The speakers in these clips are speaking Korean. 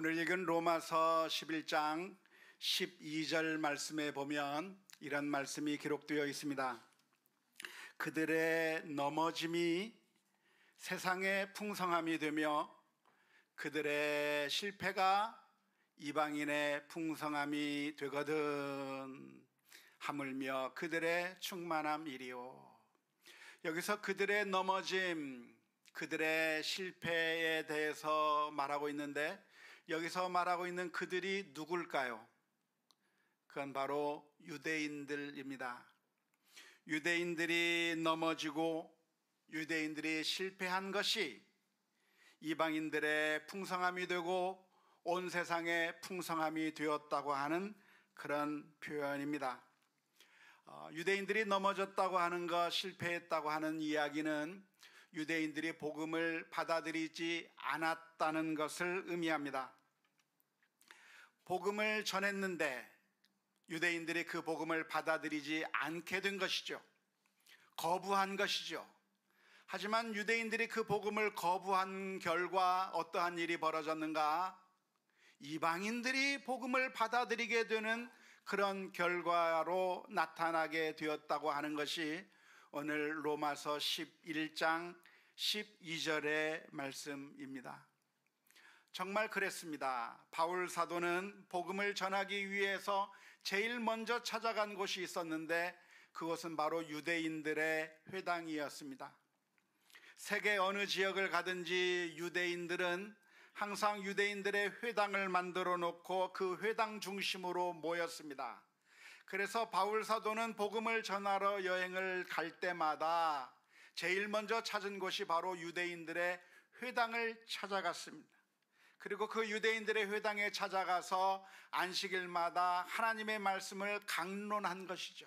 오늘 읽은 로마서 11장 12절 말씀에 보면 이런 말씀이 기록되어 있습니다. 그들의 넘어짐이 세상의 풍성함이 되며 그들의 실패가 이방인의 풍성함이 되거든. 하물며 그들의 충만함이리요. 여기서 그들의 넘어짐, 그들의 실패에 대해서 말하고 있는데, 여기서 말하고 있는 그들이 누굴까요? 그건 바로 유대인들입니다. 유대인들이 넘어지고 유대인들이 실패한 것이 이방인들의 풍성함이 되고 온 세상의 풍성함이 되었다고 하는 그런 표현입니다. 유대인들이 넘어졌다고 하는 것, 실패했다고 하는 이야기는 유대인들이 복음을 받아들이지 않았다는 것을 의미합니다. 복음을 전했는데 유대인들이 그 복음을 받아들이지 않게 된 것이죠. 거부한 것이죠. 하지만 유대인들이 그 복음을 거부한 결과 어떠한 일이 벌어졌는가? 이방인들이 복음을 받아들이게 되는 그런 결과로 나타나게 되었다고 하는 것이 오늘 로마서 11장 12절의 말씀입니다. 정말 그랬습니다. 바울 사도는 복음을 전하기 위해서 제일 먼저 찾아간 곳이 있었는데 그것은 바로 유대인들의 회당이었습니다. 세계 어느 지역을 가든지 유대인들은 항상 유대인들의 회당을 만들어 놓고 그 회당 중심으로 모였습니다. 그래서 바울 사도는 복음을 전하러 여행을 갈 때마다 제일 먼저 찾은 곳이 바로 유대인들의 회당을 찾아갔습니다. 그리고 그 유대인들의 회당에 찾아가서 안식일마다 하나님의 말씀을 강론한 것이죠.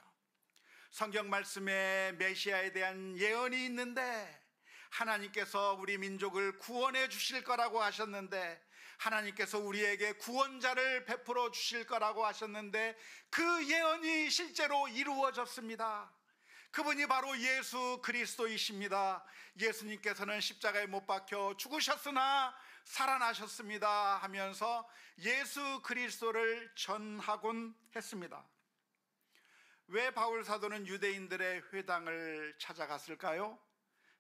성경 말씀에 메시아에 대한 예언이 있는데 하나님께서 우리 민족을 구원해 주실 거라고 하셨는데, 하나님께서 우리에게 구원자를 베풀어 주실 거라고 하셨는데 그 예언이 실제로 이루어졌습니다. 그분이 바로 예수 그리스도이십니다. 예수님께서는 십자가에 못 박혀 죽으셨으나 살아나셨습니다 하면서 예수 그리스도를 전하곤 했습니다. 왜 바울 사도는 유대인들의 회당을 찾아갔을까요?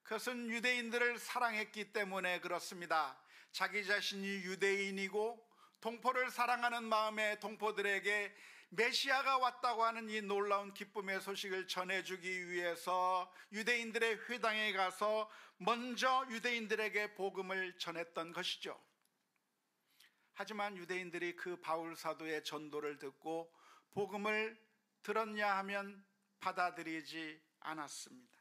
그것은 유대인들을 사랑했기 때문에 그렇습니다. 자기 자신이 유대인이고 동포를 사랑하는 마음에 동포들에게 메시아가 왔다고 하는 이 놀라운 기쁨의 소식을 전해주기 위해서 유대인들의 회당에 가서 먼저 유대인들에게 복음을 전했던 것이죠. 하지만 유대인들이 그 바울 사도의 전도를 듣고 복음을 들었냐 하면 받아들이지 않았습니다.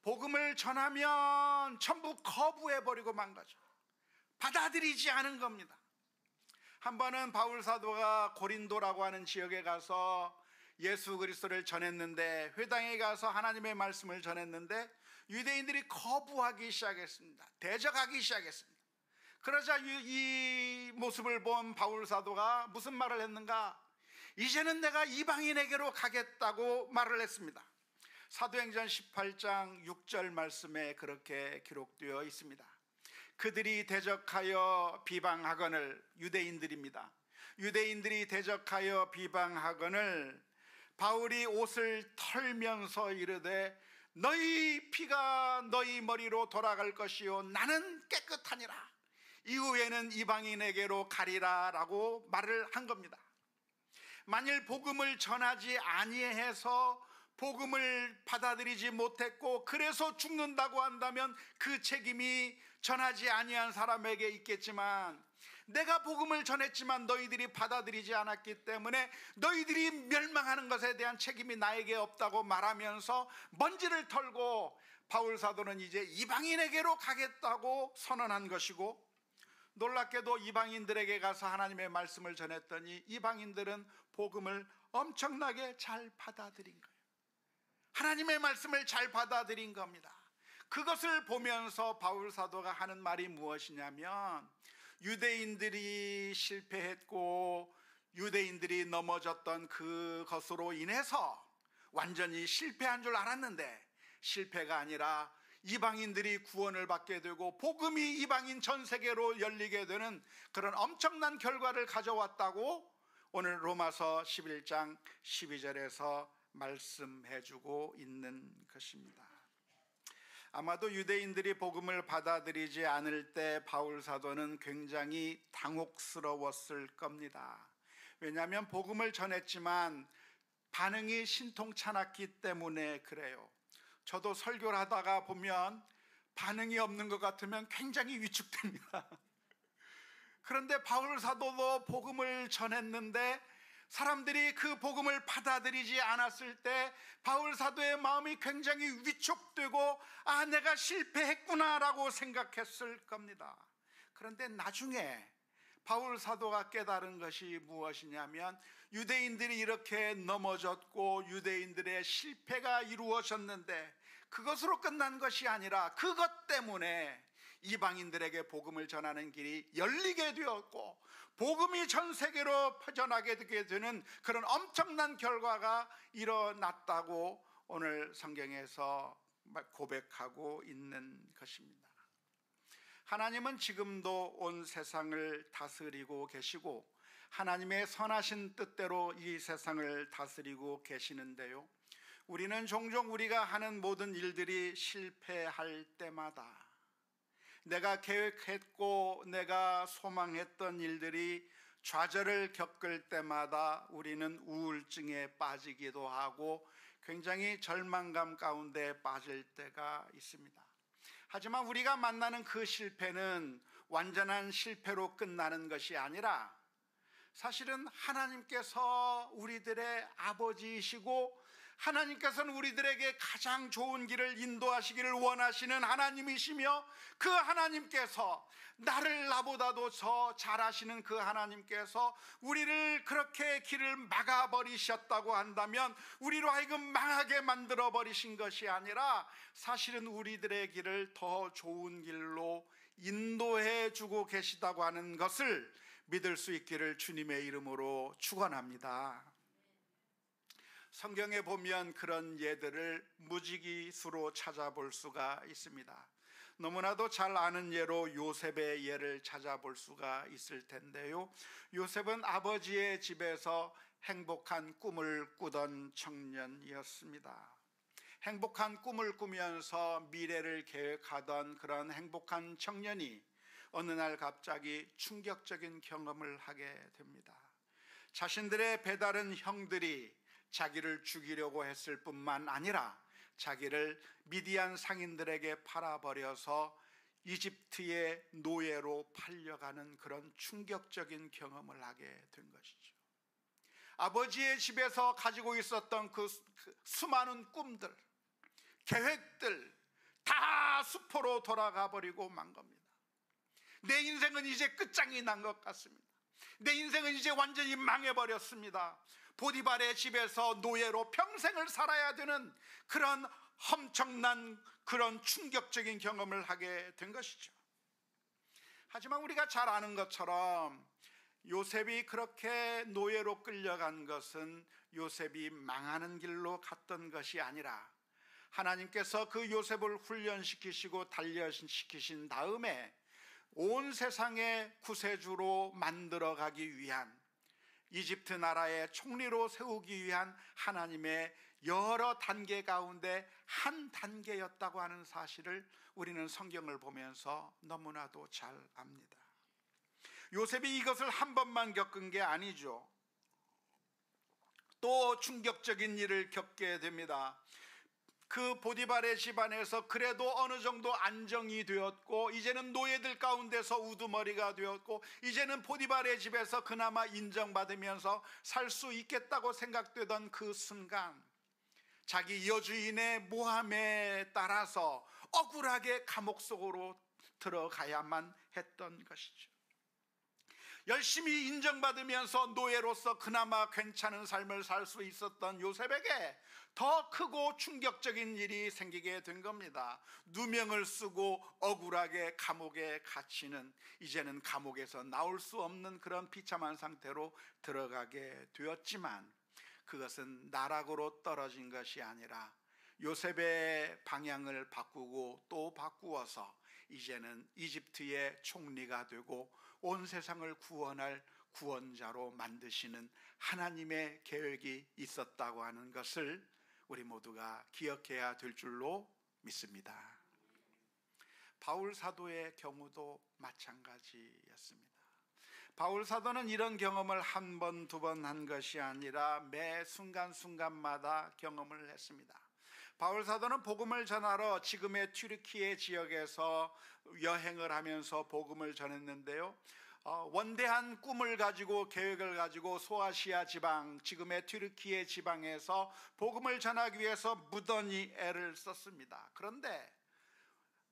복음을 전하면 전부 거부해버리고 만 거죠. 받아들이지 않은 겁니다. 한 번은 바울 사도가 고린도라고 하는 지역에 가서 예수 그리스도를 전했는데, 회당에 가서 하나님의 말씀을 전했는데 유대인들이 거부하기 시작했습니다. 대적하기 시작했습니다. 그러자 이 모습을 본 바울 사도가 무슨 말을 했는가? 이제는 내가 이방인에게로 가겠다고 말을 했습니다. 사도행전 18장 6절 말씀에 그렇게 기록되어 있습니다. 그들이 대적하여 비방하거늘, 유대인들입니다. 유대인들이 대적하여 비방하거늘 바울이 옷을 털면서 이르되 너희 피가 너희 머리로 돌아갈 것이요 나는 깨끗하니라. 이후에는 이방인에게로 가리라 라고 말을 한 겁니다. 만일 복음을 전하지 아니해서 복음을 받아들이지 못했고 그래서 죽는다고 한다면 그 책임이 전하지 아니한 사람에게 있겠지만, 내가 복음을 전했지만 너희들이 받아들이지 않았기 때문에 너희들이 멸망하는 것에 대한 책임이 나에게 없다고 말하면서 먼지를 털고 바울 사도는 이제 이방인에게로 가겠다고 선언한 것이고, 놀랍게도 이방인들에게 가서 하나님의 말씀을 전했더니 이방인들은 복음을 엄청나게 잘 받아들인 거예요. 하나님의 말씀을 잘 받아들인 겁니다. 그것을 보면서 바울 사도가 하는 말이 무엇이냐면, 유대인들이 실패했고 유대인들이 넘어졌던 그것으로 인해서 완전히 실패한 줄 알았는데 실패가 아니라 이방인들이 구원을 받게 되고 복음이 이방인 전 세계로 열리게 되는 그런 엄청난 결과를 가져왔다고 오늘 로마서 11장 12절에서 말씀해 주고 있는 것입니다. 아마도 유대인들이 복음을 받아들이지 않을 때 바울 사도는 굉장히 당혹스러웠을 겁니다. 왜냐하면 복음을 전했지만 반응이 신통찮았기 때문에 그래요. 저도 설교를 하다가 보면 반응이 없는 것 같으면 굉장히 위축됩니다. 그런데 바울 사도도 복음을 전했는데 사람들이 그 복음을 받아들이지 않았을 때 바울 사도의 마음이 굉장히 위축되고 내가 실패했구나라고 생각했을 겁니다. 그런데 나중에 바울 사도가 깨달은 것이 무엇이냐면 유대인들이 이렇게 넘어졌고 유대인들의 실패가 이루어졌는데 그것으로 끝난 것이 아니라 그것 때문에 이방인들에게 복음을 전하는 길이 열리게 되었고 복음이 전 세계로 퍼져나게 되는 그런 엄청난 결과가 일어났다고 오늘 성경에서 고백하고 있는 것입니다. 하나님은 지금도 온 세상을 다스리고 계시고 하나님의 선하신 뜻대로 이 세상을 다스리고 계시는데요, 우리는 종종 우리가 하는 모든 일들이 실패할 때마다 내가 계획했고 내가 소망했던 일들이 좌절을 겪을 때마다 우리는 우울증에 빠지기도 하고 굉장히 절망감 가운데 빠질 때가 있습니다. 하지만 우리가 만나는 그 실패는 완전한 실패로 끝나는 것이 아니라 사실은 하나님께서 우리들의 아버지이시고 하나님께서는 우리들에게 가장 좋은 길을 인도하시기를 원하시는 하나님이시며 그 하나님께서 나보다도 더 잘하시는 그 하나님께서 우리를 그렇게 길을 막아버리셨다고 한다면 우리로 하여금 망하게 만들어버리신 것이 아니라 사실은 우리들의 길을 더 좋은 길로 인도해 주고 계시다고 하는 것을 믿을 수 있기를 주님의 이름으로 축원합니다. 성경에 보면 그런 예들을 무지기수로 찾아볼 수가 있습니다. 너무나도 잘 아는 예로 요셉의 예를 찾아볼 수가 있을 텐데요, 요셉은 아버지의 집에서 행복한 꿈을 꾸던 청년이었습니다. 행복한 꿈을 꾸면서 미래를 계획하던 그런 행복한 청년이 어느 날 갑자기 충격적인 경험을 하게 됩니다. 자신들의 배다른 형들이 자기를 죽이려고 했을 뿐만 아니라 자기를 미디안 상인들에게 팔아버려서 이집트의 노예로 팔려가는 그런 충격적인 경험을 하게 된 것이죠. 아버지의 집에서 가지고 있었던 그 수많은 꿈들, 계획들 다 수포로 돌아가 버리고 만 겁니다. 내 인생은 이제 끝장이 난 것 같습니다. 내 인생은 이제 완전히 망해버렸습니다. 보디발의 집에서 노예로 평생을 살아야 되는 그런 엄청난 그런 충격적인 경험을 하게 된 것이죠. 하지만 우리가 잘 아는 것처럼 요셉이 그렇게 노예로 끌려간 것은 요셉이 망하는 길로 갔던 것이 아니라 하나님께서 그 요셉을 훈련시키시고 단련시키신 다음에 온 세상의 구세주로 만들어가기 위한, 이집트 나라의 총리로 세우기 위한 하나님의 여러 단계 가운데 한 단계였다고 하는 사실을 우리는 성경을 보면서 너무나도 잘 압니다. 요셉이 이것을 한 번만 겪은 게 아니죠. 또 충격적인 일을 겪게 됩니다. 그 보디발의 집안에서 그래도 어느 정도 안정이 되었고 이제는 노예들 가운데서 우두머리가 되었고 이제는 보디발의 집에서 그나마 인정받으면서 살 수 있겠다고 생각되던 그 순간 자기 여주인의 모함에 따라서 억울하게 감옥 속으로 들어가야만 했던 것이죠. 열심히 인정받으면서 노예로서 그나마 괜찮은 삶을 살 수 있었던 요셉에게 더 크고 충격적인 일이 생기게 된 겁니다. 누명을 쓰고 억울하게 감옥에 갇히는, 이제는 감옥에서 나올 수 없는 그런 비참한 상태로 들어가게 되었지만 그것은 나락으로 떨어진 것이 아니라 요셉의 방향을 바꾸고 또 바꾸어서 이제는 이집트의 총리가 되고 온 세상을 구원할 구원자로 만드시는 하나님의 계획이 있었다고 하는 것을 우리 모두가 기억해야 될 줄로 믿습니다. 바울 사도의 경우도 마찬가지였습니다. 바울 사도는 이런 경험을 한 번, 두 번 한 것이 아니라 매 순간순간마다 경험을 했습니다. 바울 사도는 복음을 전하러 지금의 튀르키예 지역에서 여행을 하면서 복음을 전했는데요, 원대한 꿈을 가지고 계획을 가지고 소아시아 지방, 지금의 튀르키예 지방에서 복음을 전하기 위해서 무던히 애를 썼습니다. 그런데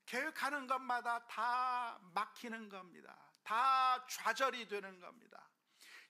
계획하는 것마다 다 막히는 겁니다. 다 좌절이 되는 겁니다.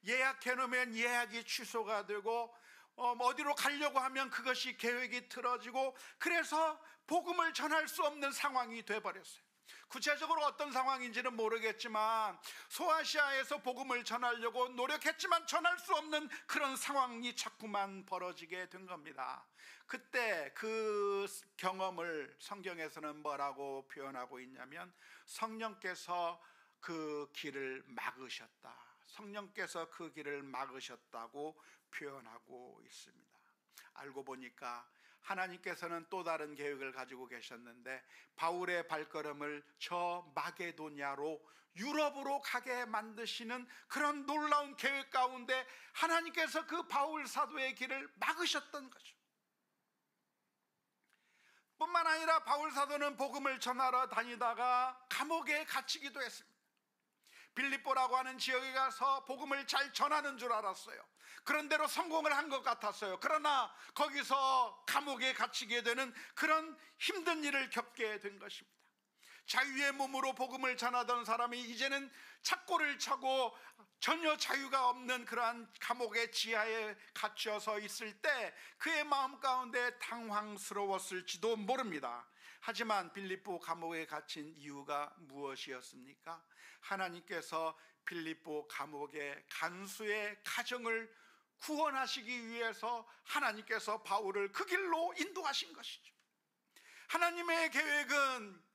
예약해놓으면 예약이 취소가 되고 어디로 가려고 하면 그것이 계획이 틀어지고, 그래서 복음을 전할 수 없는 상황이 돼버렸어요. 구체적으로 어떤 상황인지는 모르겠지만 소아시아에서 복음을 전하려고 노력했지만 전할 수 없는 그런 상황이 자꾸만 벌어지게 된 겁니다. 그때 그 경험을 성경에서는 뭐라고 표현하고 있냐면, 성령께서 그 길을 막으셨다, 성령께서 그 길을 막으셨다고 표현하고 있습니다. 알고 보니까 하나님께서는 또 다른 계획을 가지고 계셨는데, 바울의 발걸음을 저 마게도냐로, 유럽으로 가게 만드시는 그런 놀라운 계획 가운데 하나님께서 그 바울 사도의 길을 막으셨던 거죠. 뿐만 아니라 바울 사도는 복음을 전하러 다니다가 감옥에 갇히기도 했습니다. 빌립보라고 하는 지역에 가서 복음을 잘 전하는 줄 알았어요. 그런 대로 성공을 한 것 같았어요. 그러나 거기서 감옥에 갇히게 되는 그런 힘든 일을 겪게 된 것입니다. 자유의 몸으로 복음을 전하던 사람이 이제는 착고를 차고 전혀 자유가 없는 그러한 감옥의 지하에 갇혀서 있을 때 그의 마음 가운데 당황스러웠을지도 모릅니다. 하지만 빌립보 감옥에 갇힌 이유가 무엇이었습니까? 하나님께서 빌립보 감옥의 간수의 가정을 구원하시기 위해서 하나님께서 바울을 그 길로 인도하신 것이죠. 하나님의 계획은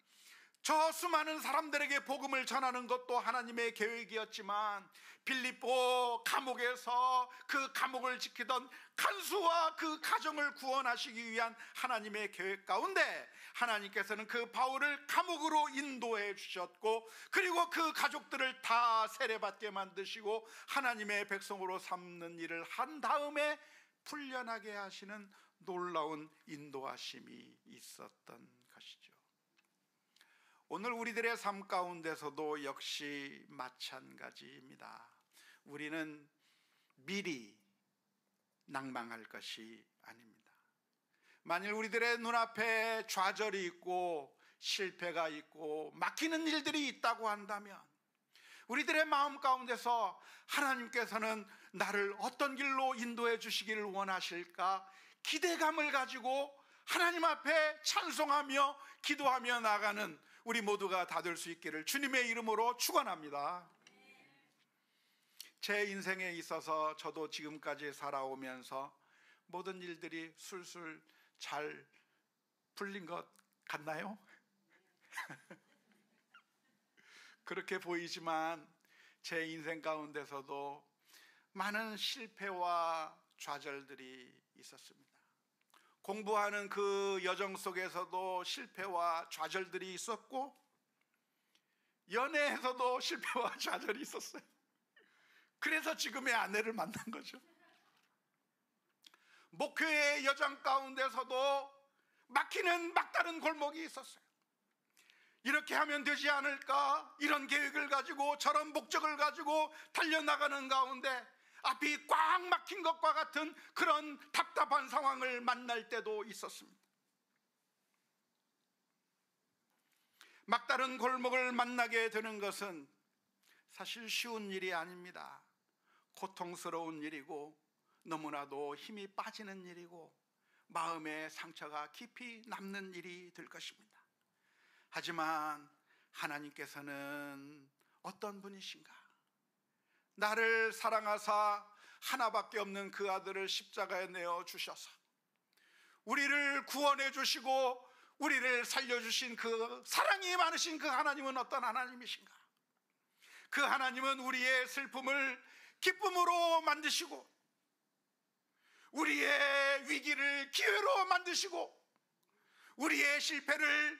저 수많은 사람들에게 복음을 전하는 것도 하나님의 계획이었지만, 빌립보 감옥에서 그 감옥을 지키던 간수와 그 가정을 구원하시기 위한 하나님의 계획 가운데 하나님께서는 그 바울을 감옥으로 인도해 주셨고, 그리고 그 가족들을 다 세례받게 만드시고 하나님의 백성으로 삼는 일을 한 다음에 풀려나게 하시는 놀라운 인도하심이 있었던 것이죠. 오늘 우리들의 삶 가운데서도 역시 마찬가지입니다. 우리는 미리 낭망할 것이 아닙니다. 만일 우리들의 눈앞에 좌절이 있고 실패가 있고 막히는 일들이 있다고 한다면, 우리들의 마음 가운데서 하나님께서는 나를 어떤 길로 인도해 주시기를 원하실까 기대감을 가지고 하나님 앞에 찬송하며 기도하며 나가는 우리 모두가 다 될 수 있기를 주님의 이름으로 축원합니다. 제 인생에 있어서 저도 지금까지 살아오면서 모든 일들이 술술 잘 풀린 것 같나요? 그렇게 보이지만 제 인생 가운데서도 많은 실패와 좌절들이 있었습니다. 공부하는 그 여정 속에서도 실패와 좌절들이 있었고, 연애에서도 실패와 좌절이 있었어요. 그래서 지금의 아내를 만난 거죠. 목회의 여정 가운데서도 막히는 막다른 골목이 있었어요. 이렇게 하면 되지 않을까, 이런 계획을 가지고 저런 목적을 가지고 달려나가는 가운데 앞이 꽉 막힌 것과 같은 그런 답답한 상황을 만날 때도 있었습니다. 막다른 골목을 만나게 되는 것은 사실 쉬운 일이 아닙니다. 고통스러운 일이고 너무나도 힘이 빠지는 일이고 마음의 상처가 깊이 남는 일이 될 것입니다. 하지만 하나님께서는 어떤 분이신가? 나를 사랑하사 하나밖에 없는 그 아들을 십자가에 내어 주셔서 우리를 구원해 주시고 우리를 살려주신 그 사랑이 많으신 그 하나님은 어떤 하나님이신가? 그 하나님은 우리의 슬픔을 기쁨으로 만드시고 우리의 위기를 기회로 만드시고 우리의 실패를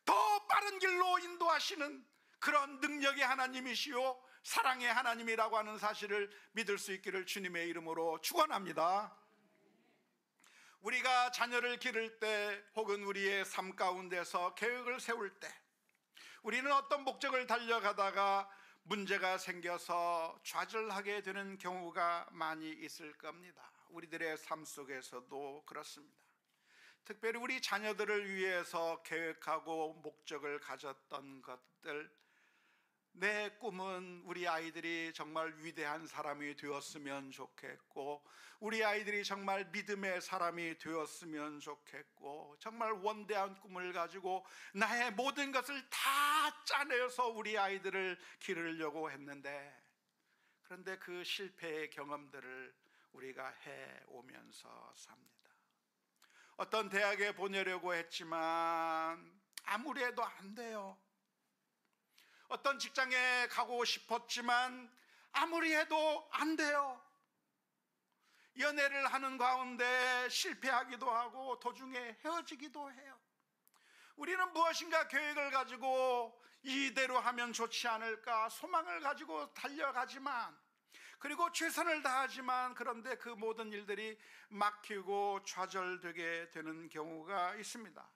더 빠른 길로 인도하시는 그런 능력의 하나님이시요 사랑의 하나님이라고 하는 사실을 믿을 수 있기를 주님의 이름으로 축원합니다. 우리가 자녀를 기를 때 혹은 우리의 삶 가운데서 계획을 세울 때 우리는 어떤 목적을 달려가다가 문제가 생겨서 좌절하게 되는 경우가 많이 있을 겁니다. 우리들의 삶 속에서도 그렇습니다. 특별히 우리 자녀들을 위해서 계획하고 목적을 가졌던 것들, 내 꿈은 우리 아이들이 정말 위대한 사람이 되었으면 좋겠고 우리 아이들이 정말 믿음의 사람이 되었으면 좋겠고 정말 원대한 꿈을 가지고 나의 모든 것을 다 짜내서 우리 아이들을 기르려고 했는데, 그런데 그 실패의 경험들을 우리가 해오면서 삽니다. 어떤 대학에 보내려고 했지만 아무리 해도 안 돼요. 어떤 직장에 가고 싶었지만 아무리 해도 안 돼요. 연애를 하는 가운데 실패하기도 하고 도중에 헤어지기도 해요. 우리는 무엇인가 계획을 가지고 이대로 하면 좋지 않을까 소망을 가지고 달려가지만, 그리고 최선을 다하지만 그런데 그 모든 일들이 막히고 좌절되게 되는 경우가 있습니다.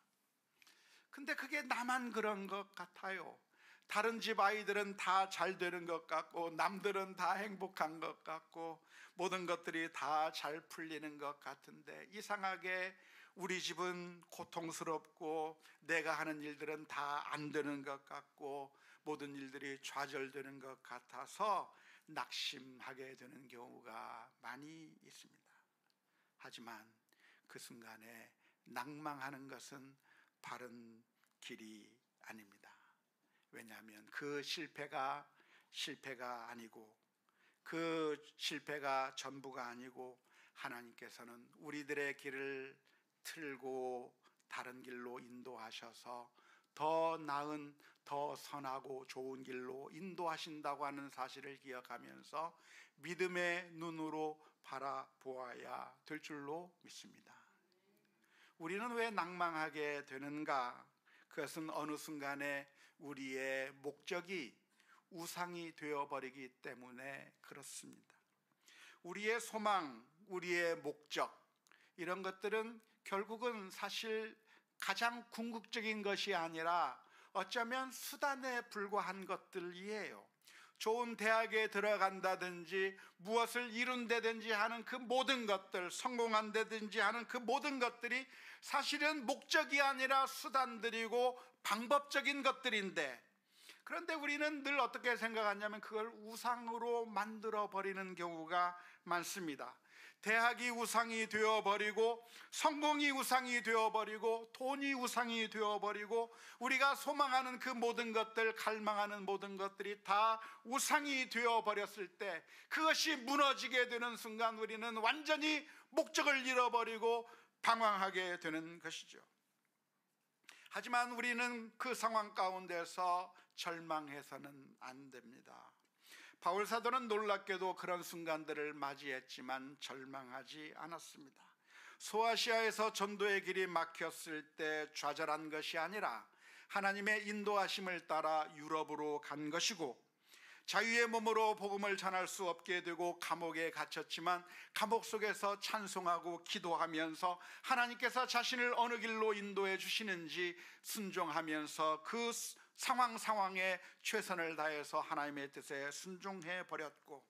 근데 그게 나만 그런 것 같아요. 다른 집 아이들은 다 잘 되는 것 같고 남들은 다 행복한 것 같고 모든 것들이 다 잘 풀리는 것 같은데 이상하게 우리 집은 고통스럽고 내가 하는 일들은 다 안 되는 것 같고 모든 일들이 좌절되는 것 같아서 낙심하게 되는 경우가 많이 있습니다. 하지만 그 순간에 낭망하는 것은 바른 길이 아닙니다. 왜냐하면 그 실패가 아니고 그 실패가 전부가 아니고 하나님께서는 우리들의 길을 틀고 다른 길로 인도하셔서 더 나은, 더 선하고 좋은 길로 인도하신다고 하는 사실을 기억하면서 믿음의 눈으로 바라보아야 될 줄로 믿습니다. 우리는 왜 낭망하게 되는가? 그것은 어느 순간에 우리의 목적이 우상이 되어버리기 때문에 그렇습니다. 우리의 소망, 우리의 목적, 이런 것들은 결국은 사실 가장 궁극적인 것이 아니라 어쩌면 수단에 불과한 것들이에요. 좋은 대학에 들어간다든지 무엇을 이룬다든지 하는 그 모든 것들, 성공한다든지 하는 그 모든 것들이 사실은 목적이 아니라 수단들이고 방법적인 것들인데, 그런데 우리는 늘 어떻게 생각하냐면 그걸 우상으로 만들어 버리는 경우가 많습니다. 대학이 우상이 되어버리고 성공이 우상이 되어버리고 돈이 우상이 되어버리고 우리가 소망하는 그 모든 것들, 갈망하는 모든 것들이 다 우상이 되어버렸을 때 그것이 무너지게 되는 순간 우리는 완전히 목적을 잃어버리고 방황하게 되는 것이죠. 하지만 우리는 그 상황 가운데서 절망해서는 안 됩니다. 바울 사도는 놀랍게도 그런 순간들을 맞이했지만 절망하지 않았습니다. 소아시아에서 전도의 길이 막혔을 때 좌절한 것이 아니라 하나님의 인도하심을 따라 유럽으로 간 것이고, 자유의 몸으로 복음을 전할 수 없게 되고 감옥에 갇혔지만 감옥 속에서 찬송하고 기도하면서 하나님께서 자신을 어느 길로 인도해 주시는지 순종하면서 그 상황에 최선을 다해서 하나님의 뜻에 순종해 버렸고,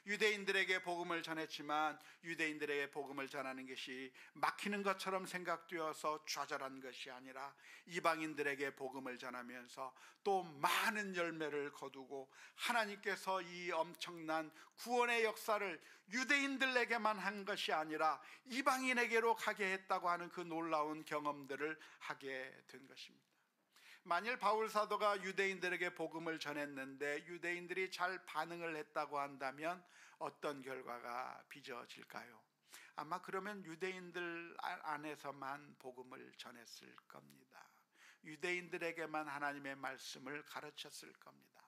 유대인들에게 복음을 전했지만 유대인들에게 복음을 전하는 것이 막히는 것처럼 생각되어서 좌절한 것이 아니라 이방인들에게 복음을 전하면서 또 많은 열매를 거두고 하나님께서 이 엄청난 구원의 역사를 유대인들에게만 한 것이 아니라 이방인에게로 가게 했다고 하는 그 놀라운 경험들을 하게 된 것입니다. 만일 바울 사도가 유대인들에게 복음을 전했는데 유대인들이 잘 반응을 했다고 한다면 어떤 결과가 빚어질까요? 아마 그러면 유대인들 안에서만 복음을 전했을 겁니다. 유대인들에게만 하나님의 말씀을 가르쳤을 겁니다.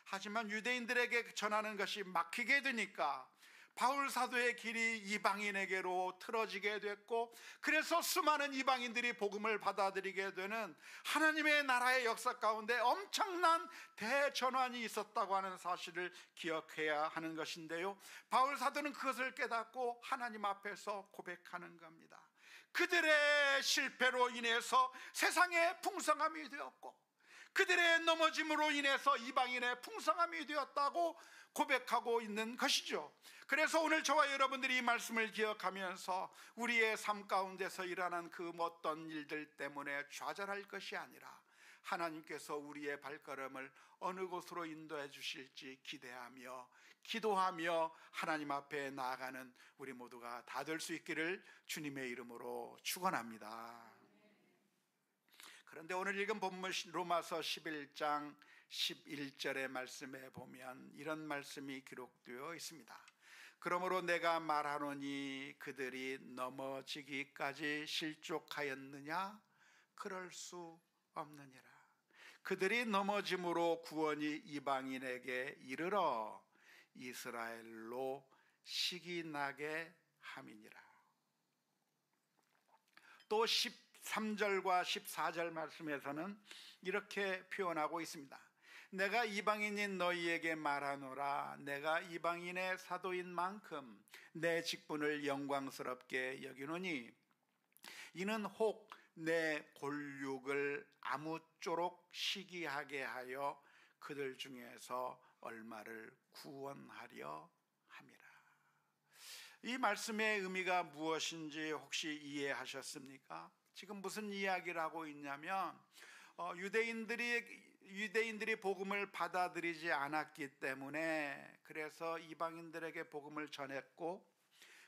하지만 유대인들에게 전하는 것이 막히게 되니까 바울 사도의 길이 이방인에게로 틀어지게 됐고, 그래서 수많은 이방인들이 복음을 받아들이게 되는 하나님의 나라의 역사 가운데 엄청난 대전환이 있었다고 하는 사실을 기억해야 하는 것인데요, 바울 사도는 그것을 깨닫고 하나님 앞에서 고백하는 겁니다. 그들의 실패로 인해서 세상에 풍성함이 되었고, 그들의 넘어짐으로 인해서 이방인의 풍성함이 되었다고 고백하고 있는 것이죠. 그래서 오늘 저와 여러분들이 이 말씀을 기억하면서 우리의 삶 가운데서 일어난 그 어떤 일들 때문에 좌절할 것이 아니라 하나님께서 우리의 발걸음을 어느 곳으로 인도해 주실지 기대하며 기도하며 하나님 앞에 나아가는 우리 모두가 다 될 수 있기를 주님의 이름으로 축원합니다. 그런데 오늘 읽은 본문 로마서 11장 11절의 말씀에 보면 이런 말씀이 기록되어 있습니다. 그러므로 내가 말하노니 그들이 넘어지기까지 실족하였느냐? 그럴 수 없느니라. 그들이 넘어짐으로 구원이 이방인에게 이르러 이스라엘로 시기 나게 함이니라. 또 13절과 14절 말씀에서는 이렇게 표현하고 있습니다. 내가 이방인인 너희에게 말하노라. 내가 이방인의 사도인 만큼 내 직분을 영광스럽게 여기노니 이는 혹 내 골육을 아무쪼록 시기하게 하여 그들 중에서 얼마를 구원하려 함이라. 이 말씀의 의미가 무엇인지 혹시 이해하셨습니까? 지금 무슨 이야기를 하고 있냐면 유대인들이 복음을 받아들이지 않았기 때문에 그래서 이방인들에게 복음을 전했고,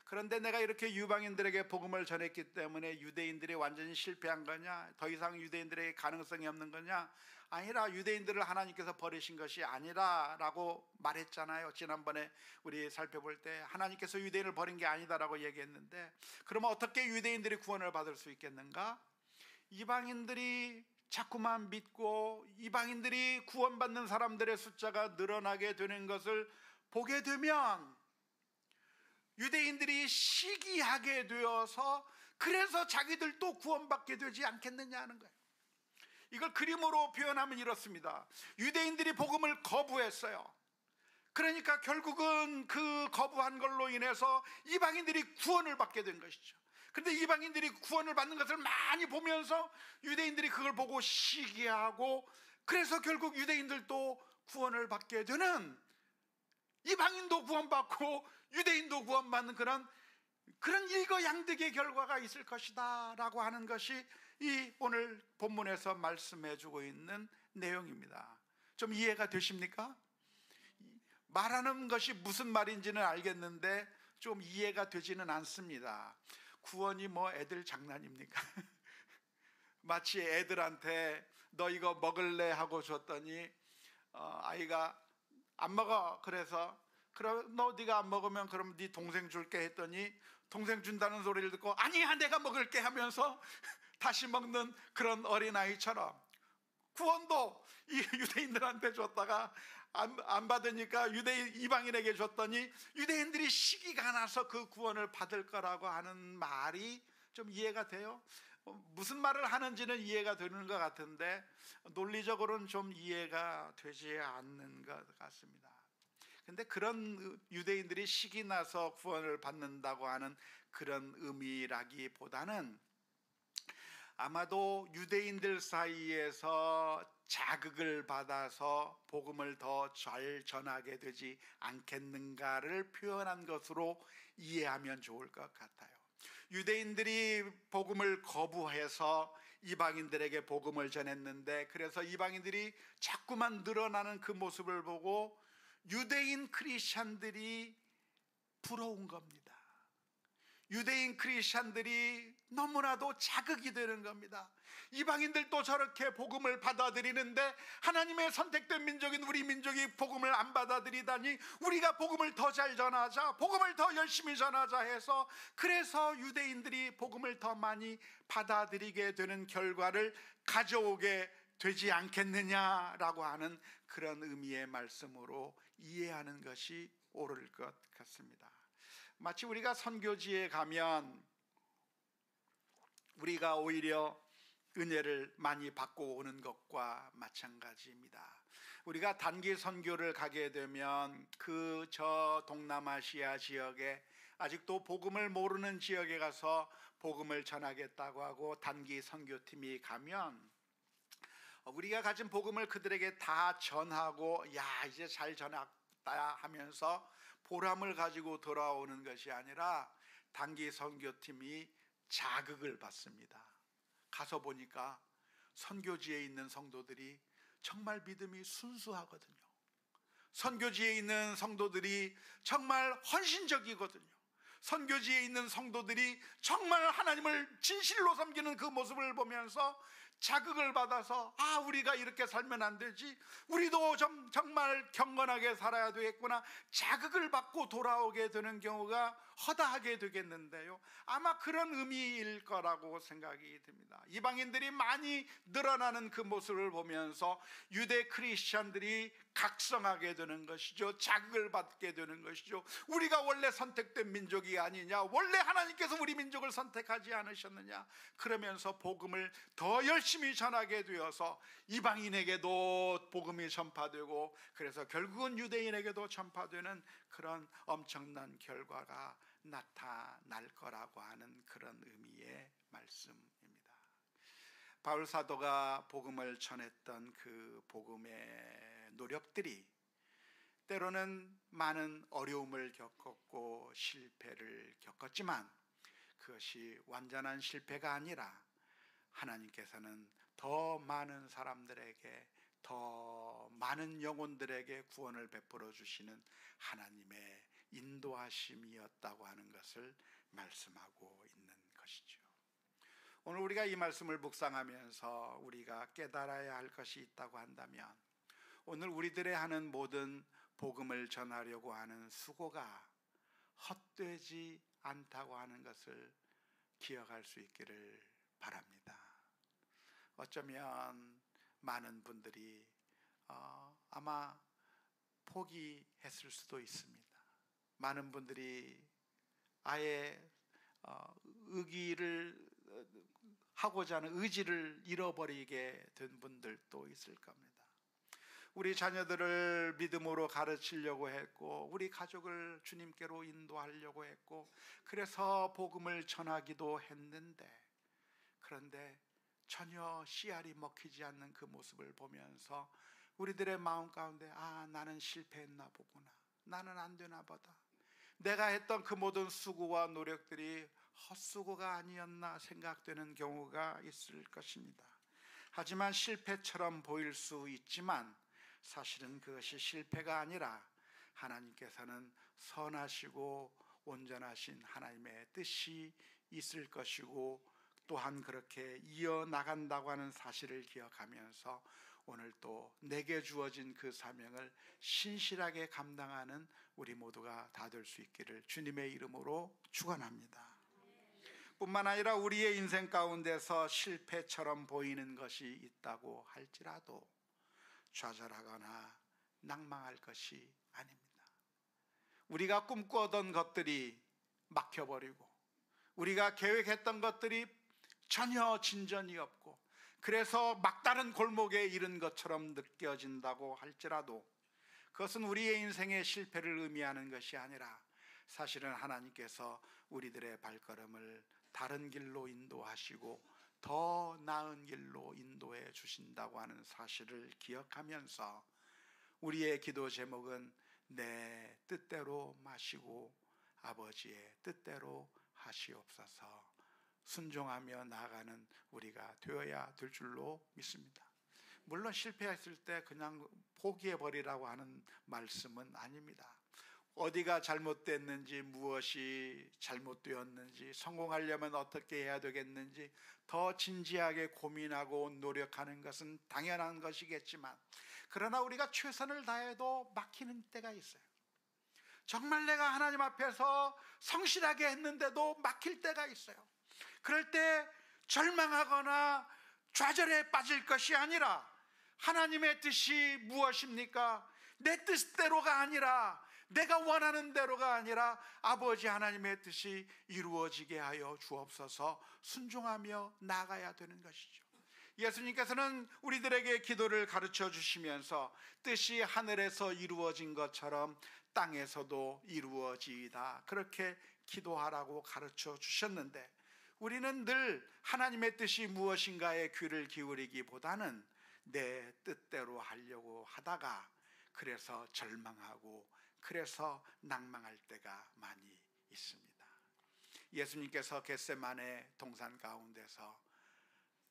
그런데 내가 이렇게 이방인들에게 복음을 전했기 때문에 유대인들이 완전히 실패한 거냐? 더 이상 유대인들에게 가능성이 없는 거냐? 아니라 유대인들을 하나님께서 버리신 것이 아니라 라고 말했잖아요. 지난번에 우리 살펴볼 때 하나님께서 유대인을 버린 게 아니다라고 얘기했는데, 그러면 어떻게 유대인들이 구원을 받을 수 있겠는가? 이방인들이 자꾸만 믿고 이방인들이 구원받는 사람들의 숫자가 늘어나게 되는 것을 보게 되면 유대인들이 시기하게 되어서 그래서 자기들도 구원받게 되지 않겠느냐 하는 거예요. 이걸 그림으로 표현하면 이렇습니다. 유대인들이 복음을 거부했어요. 그러니까 결국은 그 거부한 걸로 인해서 이방인들이 구원을 받게 된 것이죠. 그런데 이방인들이 구원을 받는 것을 많이 보면서 유대인들이 그걸 보고 시기하고, 그래서 결국 유대인들도 구원을 받게 되는, 이방인도 구원받고 유대인도 구원받는 그런 일거양득의 결과가 있을 것이다 라고 하는 것이 이 오늘 본문에서 말씀해 주고 있는 내용입니다. 좀 이해가 되십니까? 말하는 것이 무슨 말인지는 알겠는데 좀 이해가 되지는 않습니다. 구원이 뭐 애들 장난입니까? 마치 애들한테 너 이거 먹을래 하고 줬더니 아이가 안 먹어. 그래서 그럼 네가 안 먹으면 그럼 네 동생 줄게 했더니 동생 준다는 소리를 듣고 아니야 내가 먹을게 하면서 다시 먹는 그런 어린아이처럼 구원도 이 유대인들한테 줬다가 안 받으니까 이방인에게 줬더니 유대인들이 시기가 나서 그 구원을 받을 거라고 하는 말이 좀 이해가 돼요? 무슨 말을 하는지는 이해가 되는 것 같은데 논리적으로는 좀 이해가 되지 않는 것 같습니다. 근데 그런 유대인들이 시기 나서 구원을 받는다고 하는 그런 의미라기보다는 아마도 유대인들 사이에서 자극을 받아서 복음을 더 잘 전하게 되지 않겠는가를 표현한 것으로 이해하면 좋을 것 같아요. 유대인들이 복음을 거부해서 이방인들에게 복음을 전했는데, 그래서 이방인들이 자꾸만 늘어나는 그 모습을 보고 유대인 크리스찬들이 부러운 겁니다. 유대인 크리스찬들이 너무나도 자극이 되는 겁니다. 이방인들도 저렇게 복음을 받아들이는데 하나님의 선택된 민족인 우리 민족이 복음을 안 받아들이다니, 우리가 복음을 더 잘 전하자, 복음을 더 열심히 전하자 해서, 그래서 유대인들이 복음을 더 많이 받아들이게 되는 결과를 가져오게 되지 않겠느냐라고 하는 그런 의미의 말씀으로 이해하는 것이 옳을 것 같습니다. 마치 우리가 선교지에 가면 우리가 오히려 은혜를 많이 받고 오는 것과 마찬가지입니다. 우리가 단기 선교를 가게 되면 그 저 동남아시아 지역에 아직도 복음을 모르는 지역에 가서 복음을 전하겠다고 하고 단기 선교팀이 가면, 우리가 가진 복음을 그들에게 다 전하고 야 이제 잘 전했다 하면서 보람을 가지고 돌아오는 것이 아니라, 단기 선교팀이 자극을 받습니다. 가서 보니까 선교지에 있는 성도들이 정말 믿음이 순수하거든요. 선교지에 있는 성도들이 정말 헌신적이거든요. 선교지에 있는 성도들이 정말 하나님을 진실로 섬기는 그 모습을 보면서 자극을 받아서, 아 우리가 이렇게 살면 안 되지, 우리도 정말 경건하게 살아야 되겠구나, 자극을 받고 돌아오게 되는 경우가 허다하게 되겠는데요, 아마 그런 의미일 거라고 생각이 듭니다. 이방인들이 많이 늘어나는 그 모습을 보면서 유대 크리스천들이 각성하게 되는 것이죠. 자극을 받게 되는 것이죠. 우리가 원래 선택된 민족이 아니냐, 원래 하나님께서 우리 민족을 선택하지 않으셨느냐, 그러면서 복음을 더 열심히 전하게 되어서 이방인에게도 복음이 전파되고, 그래서 결국은 유대인에게도 전파되는 그런 엄청난 결과가 나타날 거라고 하는 그런 의미의 말씀입니다. 바울 사도가 복음을 전했던 그 복음의 노력들이 때로는 많은 어려움을 겪었고 실패를 겪었지만, 그것이 완전한 실패가 아니라 하나님께서는 더 많은 사람들에게, 더 많은 영혼들에게 구원을 베풀어 주시는 하나님의 인도하심이었다고 하는 것을 말씀하고 있는 것이죠. 오늘 우리가 이 말씀을 묵상하면서 우리가 깨달아야 할 것이 있다고 한다면, 오늘 우리들의 하는 모든 복음을 전하려고 하는 수고가 헛되지 않다고 하는 것을 기억할 수 있기를 바랍니다. 어쩌면 많은 분들이 아마 포기했을 수도 있습니다. 많은 분들이 아예 의기를 하고자 하는 의지를 잃어버리게 된 분들도 있을 겁니다. 우리 자녀들을 믿음으로 가르치려고 했고, 우리 가족을 주님께로 인도하려고 했고, 그래서 복음을 전하기도 했는데, 그런데 전혀 씨알이 먹히지 않는 그 모습을 보면서 우리들의 마음 가운데, 아 나는 실패했나 보구나, 나는 안 되나 보다, 내가 했던 그 모든 수고와 노력들이 헛수고가 아니었나 생각되는 경우가 있을 것입니다. 하지만 실패처럼 보일 수 있지만 사실은 그것이 실패가 아니라 하나님께서는 선하시고 온전하신 하나님의 뜻이 있을 것이고, 또한 그렇게 이어나간다고 하는 사실을 기억하면서 오늘 또 내게 주어진 그 사명을 신실하게 감당하는 우리 모두가 다 될 수 있기를 주님의 이름으로 축원합니다. 뿐만 아니라 우리의 인생 가운데서 실패처럼 보이는 것이 있다고 할지라도 좌절하거나 낭망할 것이 아닙니다. 우리가 꿈꾸었던 것들이 막혀버리고, 우리가 계획했던 것들이 전혀 진전이 없고, 그래서 막다른 골목에 이른 것처럼 느껴진다고 할지라도 그것은 우리의 인생의 실패를 의미하는 것이 아니라, 사실은 하나님께서 우리들의 발걸음을 다른 길로 인도하시고 더 나은 길로 인도해 주신다고 하는 사실을 기억하면서, 우리의 기도 제목은 내 뜻대로 마시고 아버지의 뜻대로 하시옵소서, 순종하며 나아가는 우리가 되어야 될 줄로 믿습니다. 물론 실패했을 때 그냥 포기해버리라고 하는 말씀은 아닙니다. 어디가 잘못됐는지, 무엇이 잘못되었는지, 성공하려면 어떻게 해야 되겠는지 더 진지하게 고민하고 노력하는 것은 당연한 것이겠지만, 그러나 우리가 최선을 다해도 막히는 때가 있어요. 정말 내가 하나님 앞에서 성실하게 했는데도 막힐 때가 있어요. 그럴 때 절망하거나 좌절에 빠질 것이 아니라, 하나님의 뜻이 무엇입니까? 내 뜻대로가 아니라, 내가 원하는 대로가 아니라 아버지 하나님의 뜻이 이루어지게 하여 주옵소서 순종하며 나아가야 되는 것이죠. 예수님께서는 우리들에게 기도를 가르쳐 주시면서 뜻이 하늘에서 이루어진 것처럼 땅에서도 이루어지이다, 그렇게 기도하라고 가르쳐 주셨는데, 우리는 늘 하나님의 뜻이 무엇인가에 귀를 기울이기보다는 내 뜻대로 하려고 하다가 그래서 절망하고 그래서 낭망할 때가 많이 있습니다. 예수님께서 겟세마네 동산 가운데서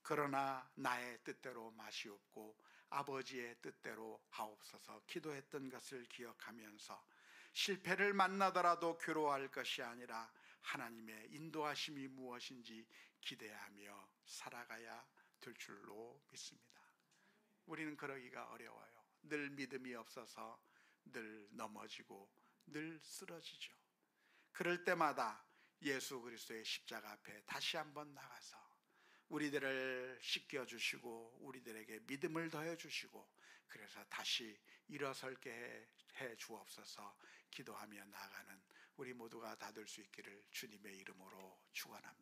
그러나 나의 뜻대로 마시옵고 아버지의 뜻대로 하옵소서 기도했던 것을 기억하면서 실패를 만나더라도 괴로워할 것이 아니라 하나님의 인도하심이 무엇인지 기대하며 살아가야 될 줄로 믿습니다. 우리는 그러기가 어려워요. 늘 믿음이 없어서 늘 넘어지고 늘 쓰러지죠. 그럴 때마다 예수 그리스도의 십자가 앞에 다시 한번 나가서 우리들을 씻겨주시고 우리들에게 믿음을 더해주시고 그래서 다시 일어설게 해 주옵소서 기도하며 나아가는 우리 모두가 다 될 수 있기를 주님의 이름으로 축원합니다.